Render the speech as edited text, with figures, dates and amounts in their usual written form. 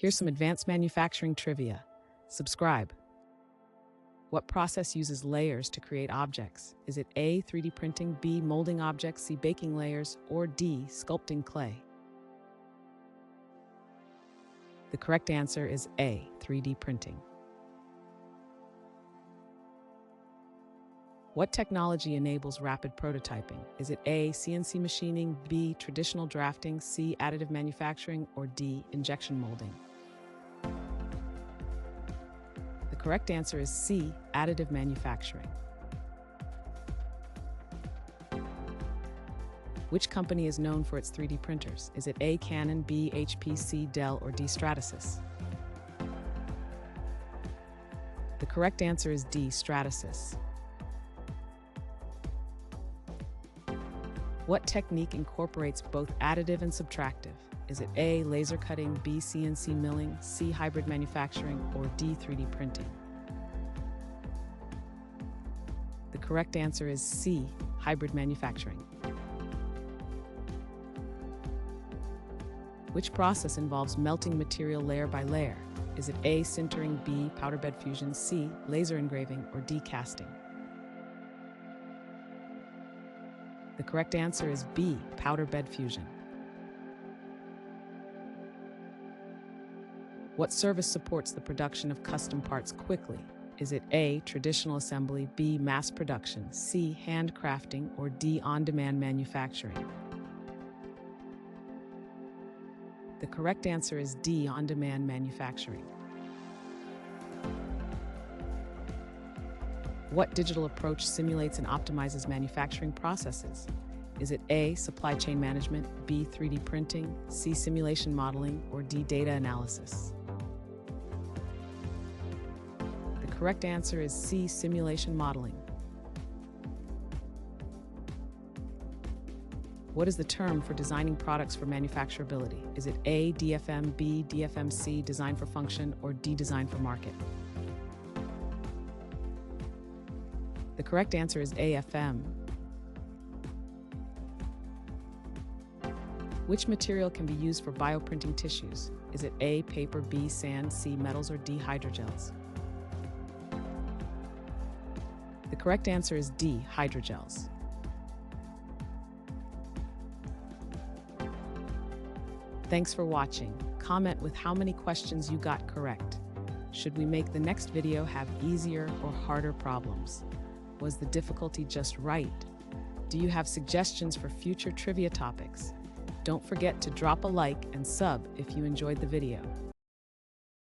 Here's some advanced manufacturing trivia. Subscribe. What process uses layers to create objects? Is it A, 3D printing, B, molding objects, C, baking layers, or D, sculpting clay? The correct answer is A, 3D printing. What technology enables rapid prototyping? Is it A, CNC machining, B, traditional drafting, C, additive manufacturing, or D, injection molding? The correct answer is C, additive manufacturing. Which company is known for its 3D printers? Is it A, Canon, B, HP, C, Dell, or D, Stratasys? The correct answer is D, Stratasys. What technique incorporates both additive and subtractive? Is it A, laser cutting, B, CNC milling, C, hybrid manufacturing, or D, 3D printing? The correct answer is C, hybrid manufacturing. Which process involves melting material layer by layer? Is it A, sintering, B, powder bed fusion, C, laser engraving, or D, casting? The correct answer is B, powder bed fusion. What service supports the production of custom parts quickly? Is it A, traditional assembly, B, mass production, C, handcrafting, or D, on-demand manufacturing? The correct answer is D, on-demand manufacturing. What digital approach simulates and optimizes manufacturing processes? Is it A, supply chain management, B, 3D printing, C, simulation modeling, or D, data analysis? The correct answer is C, simulation modeling. What is the term for designing products for manufacturability? Is it A, DFM, B, DFMC, design for function, or D, design for market? The correct answer is AFM. Which material can be used for bioprinting tissues? Is it A, paper, B, sand, C, metals, or D, hydrogels? The correct answer is D, hydrogels. Thanks for watching. Comment with how many questions you got correct. Should we make the next video have easier or harder problems? Was the difficulty just right? Do you have suggestions for future trivia topics? Don't forget to drop a like and sub if you enjoyed the video.